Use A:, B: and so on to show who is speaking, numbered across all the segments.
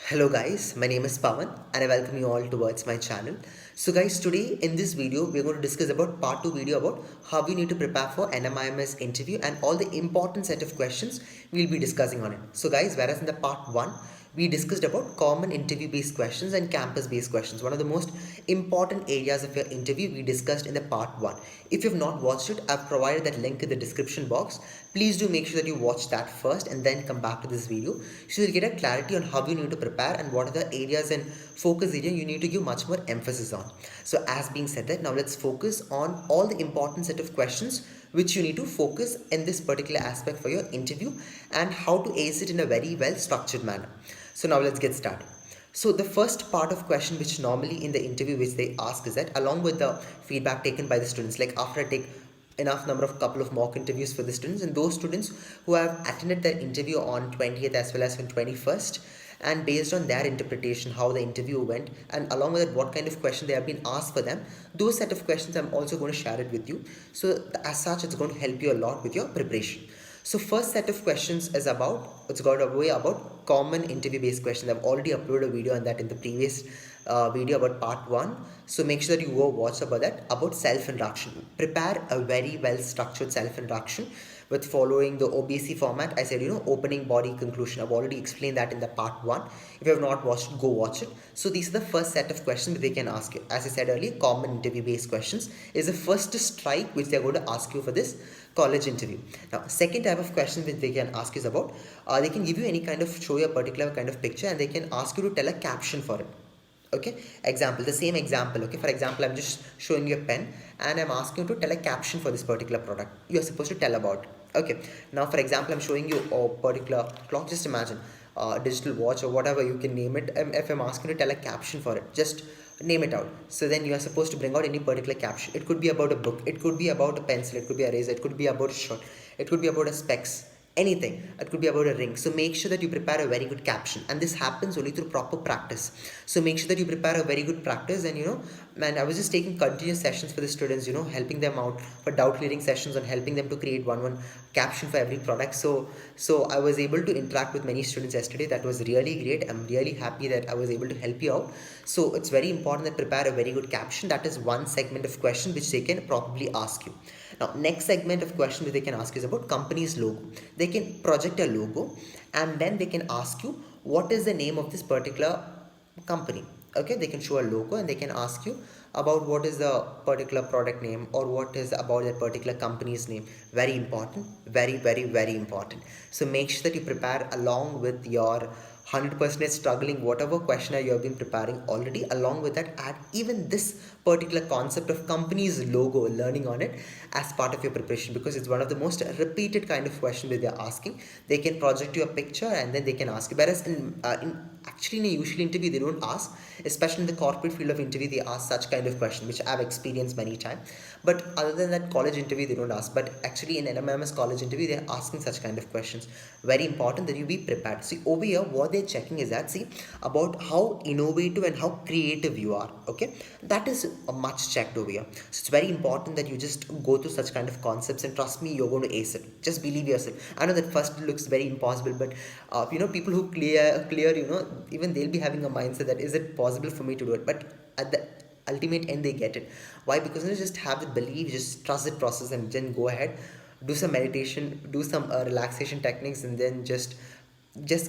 A: Hello guys, my name is Pawan and I welcome you all towards my channel. So guys, today in this video we're going to discuss about part 2 video about how you need to prepare for NMIMS interview and all the important set of questions we'll be discussing on it. So guys, whereas in the part 1 we discussed about common interview based questions and campus based questions. One of the most important areas of your interview we discussed in the part 1. If you have not watched it, I've provided that link in the description box. Please do make sure that you watch that first and then come back to this video so you'll get a clarity on how you need to prepare and what are the areas and focus area you need to give much more emphasis on. So as being said that, now let's focus on all the important set of questions which you need to focus in this particular aspect for your interview and how to ace it in a very well structured manner. So now let's get started. So the first part of question which normally in the interview which they ask is that along with the feedback taken by the students, like after I take enough number of couple of mock interviews for the students and those students who have attended their interview on 20th as well as on 21st, and based on their interpretation how the interview went and along with it what kind of question they have been asked for them, those set of questions I'm also going to share it with you. So as such it's going to help you a lot with your preparation. So first set of questions is about, it's got a way about common interview based questions. I've already uploaded a video on that in the previous video about part 1. So make sure that you go watch about that, about self-introduction. Prepare a very well structured self-introduction with following the OBC format. I said, opening, body, conclusion. I've already explained that in the part 1. If you have not watched it, go watch it. So these are the first set of questions they can ask you. As I said earlier, common interview based questions is the first strike which they're going to ask you for this college interview. Now, second type of question which they can ask is about, they can give you any kind of, show you a particular kind of picture and they can ask you to tell a caption for it. Okay, example, the same example. Okay, for example, I'm just showing you a pen and I'm asking you to tell a caption for this particular product. You're supposed to tell about it. Okay, now for example, I'm showing you a particular clock. Just imagine digital watch or whatever you can name it. If I'm asking you to tell a caption for it, just name it out. So then you are supposed to bring out any particular caption. It could be about a book, it could be about a pencil, it could be a razor, it could be about a shirt, it could be about a specs, anything. It could be about a ring. So make sure that you prepare a very good caption, and this happens only through proper practice. So make sure that you prepare a very good practice. And man, I was just taking continuous sessions for the students, helping them out for doubt clearing sessions on helping them to create one caption for every product. So I was able to interact with many students yesterday. That was really great. I'm really happy that I was able to help you out. So it's very important that prepare a very good caption. That is one segment of question which they can probably ask you. Now, next segment of question that they can ask is about company's logo. They can project a logo and then they can ask you what is the name of this particular company. Okay, they can show a logo and they can ask you about what is the particular product name or what is about that particular company's name. Very important, very important. So make sure that you prepare along with your 100% struggling whatever questionnaire you have been preparing already. Along with that, add even this particular concept of company's logo, learning on it as part of your preparation, because it's one of the most repeated kind of question that they're asking. They can project you a picture and then they can ask you, whereas actually in a usual interview they don't ask, especially in the corporate field of interview they ask such kind of question, which I've experienced many times. But other than that, college interview they don't ask, but actually in NMIMS college interview they're asking such kind of questions. Very important that you be prepared. See, over here what they're checking is that, see, about how innovative and how creative you are. Okay, that is a much checked over here. So it's very important that you just go through such kind of concepts, and trust me, you're going to ace it. Just believe yourself. I know that first looks very impossible, but people who clear even they'll be having a mindset that is it possible for me to do it, but at the ultimate end they get it. Why? Because just have the belief, just trust the process and then go ahead, do some meditation, do some relaxation techniques, and then just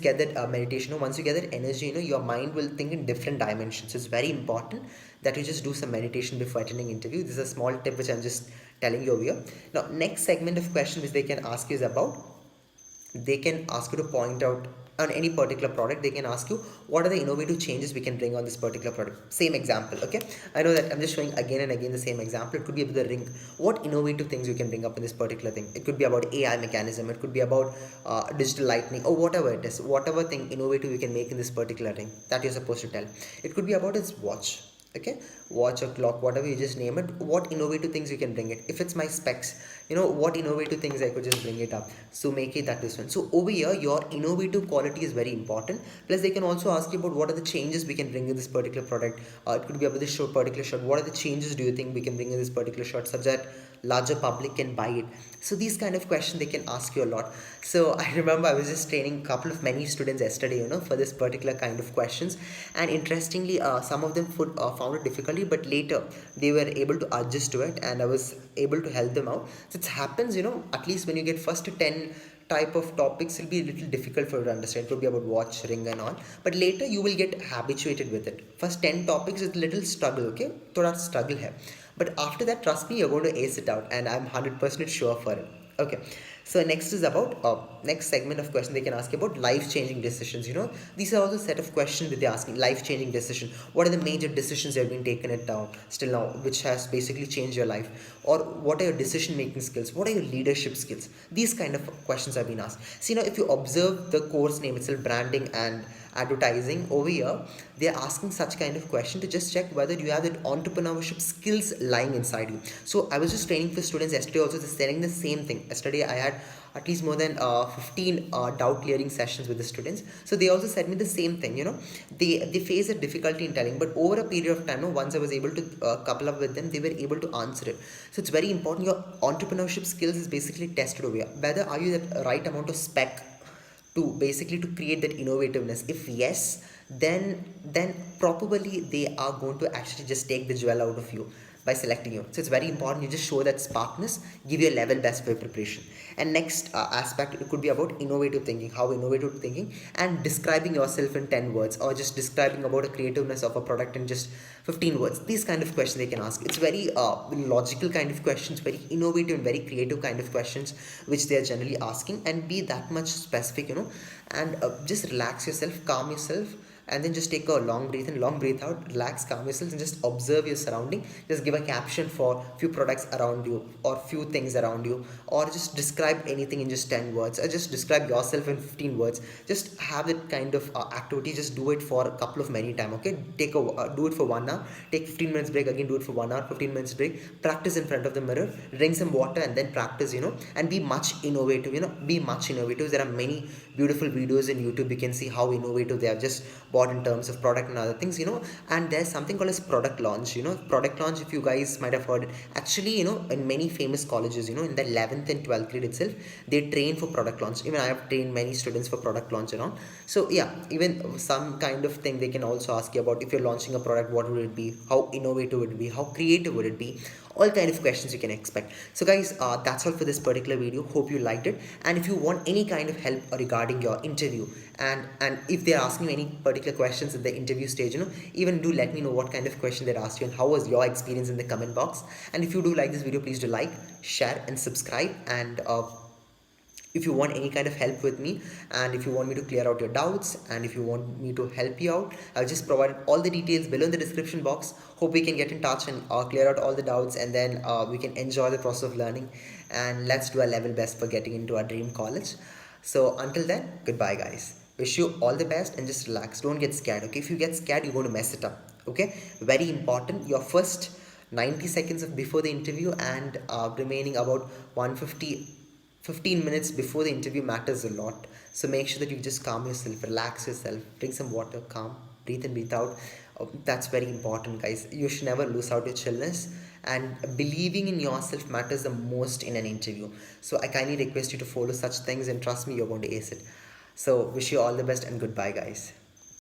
A: get that meditation. Once you get that energy, your mind will think in different dimensions. So it's very important that you just do some meditation before attending interview. This is a small tip which I'm just telling you over here. Now, next segment of question which they can ask you is about, they can ask you to point out on any particular product. They can ask you what are the innovative changes we can bring on this particular product. Same example. Okay, I know that I'm just showing again and again the same example. It could be about the ring. What innovative things you can bring up in this particular thing? It could be about AI mechanism, it could be about digital lightning, or whatever it is, whatever thing innovative you can make in this particular ring that you're supposed to tell. It could be about its watch. Okay, watch or clock, whatever, you just name it. What innovative things you can bring it. If it's my specs, what innovative things I could just bring it up, so make it that this one. So over here your innovative quality is very important. Plus they can also ask you about what are the changes we can bring in this particular product. It could be about this particular shot. What are the changes do you think we can bring in this particular shot such that larger public can buy it? So these kind of questions they can ask you a lot. So I remember I was just training a couple of many students yesterday, for this particular kind of questions. And interestingly, some of them found it difficulty, but later they were able to adjust to it, and I was able to help them out. So it happens, at least when you get first to 10 type of topics, it'll be a little difficult for you to understand. It will be about watch, ring and all, but later you will get habituated with it. First 10 topics is a little struggle, okay, thoda struggle hai, but after that, trust me, you're going to ace it out, and I'm 100% sure for it. Okay, so next is about next segment of question they can ask you about life-changing decisions. These are also a set of questions that they're asking. Life-changing decision. What are the major decisions that have been taken it down still now, which has basically changed your life? Or what are your decision-making skills? What are your leadership skills? These kind of questions have been asked. So if you observe the course name itself, branding and advertising, over here they're asking such kind of question to just check whether you have that entrepreneurship skills lying inside you. So I was just training for students yesterday also, just telling the same thing. Yesterday I had at least more than 15 doubt clearing sessions with the students. So they also said me the same thing. They face a difficulty in telling, but over a period of time, once I was able to couple up with them, they were able to answer it. So it's very important. Your entrepreneurship skills is basically tested over here. Whether are you that right amount of spec to basically to create that innovativeness? If yes, then probably they are going to actually just take the jewel out of you by selecting you. So it's very important you just show that sparkness, give you a level best for your preparation. And next aspect, it could be about innovative thinking, how innovative thinking, and describing yourself in 10 words, or just describing about a creativeness of a product in just 15 words. These kind of questions they can ask. It's very logical kind of questions, very innovative and very creative kind of questions which they are generally asking, and be that much specific, and just relax yourself, calm yourself, and then just take a long breath in, long breath out, relax, calm yourself, and just observe your surrounding. Just give a caption for few products around you or few things around you, or just describe anything in just 10 words, or just describe yourself in 15 words. Just have that kind of activity. Just do it for a couple of many time. Okay, do it for 1 hour, take 15 minutes break, again do it for 1 hour, 15 minutes break, practice in front of the mirror, drink some water, and then practice, and be much innovative. Be much innovative. There are many beautiful videos in YouTube. You can see how innovative they have just in terms of product and other things. And there's something called as product launch. Product launch, if you guys might have heard it, actually, in many famous colleges, in the 11th and 12th grade itself, they train for product launch. Even I have trained many students for product launch and all. So yeah, even some kind of thing they can also ask you about. If you're launching a product, what would it be, how innovative would it be, how creative would it be? All kind of questions you can expect. So guys, that's all for this particular video. Hope you liked it, and if you want any kind of help regarding your interview, and if they're asking you any particular questions at the interview stage, even do let me know what kind of question they asked you and how was your experience in the comment box. And if you do like this video, please do like, share and subscribe. And if you want any kind of help with me, and if you want me to clear out your doubts, and if you want me to help you out, I've just provided all the details below in the description box. Hope we can get in touch and clear out all the doubts, and then we can enjoy the process of learning, and let's do our level best for getting into our dream college. So until then, goodbye guys. Wish you all the best, and just relax. Don't get scared, okay? If you get scared, you're going to mess it up, okay? Very important. Your first 90 seconds of before the interview and remaining about 15 minutes before the interview matters a lot. So make sure that you just calm yourself, relax yourself, drink some water, calm, breathe in, breathe out. That's very important, guys. You should never lose out your chillness, and believing in yourself matters the most in an interview. So I kindly request you to follow such things, and trust me, you're going to ace it. So wish you all the best, and goodbye guys.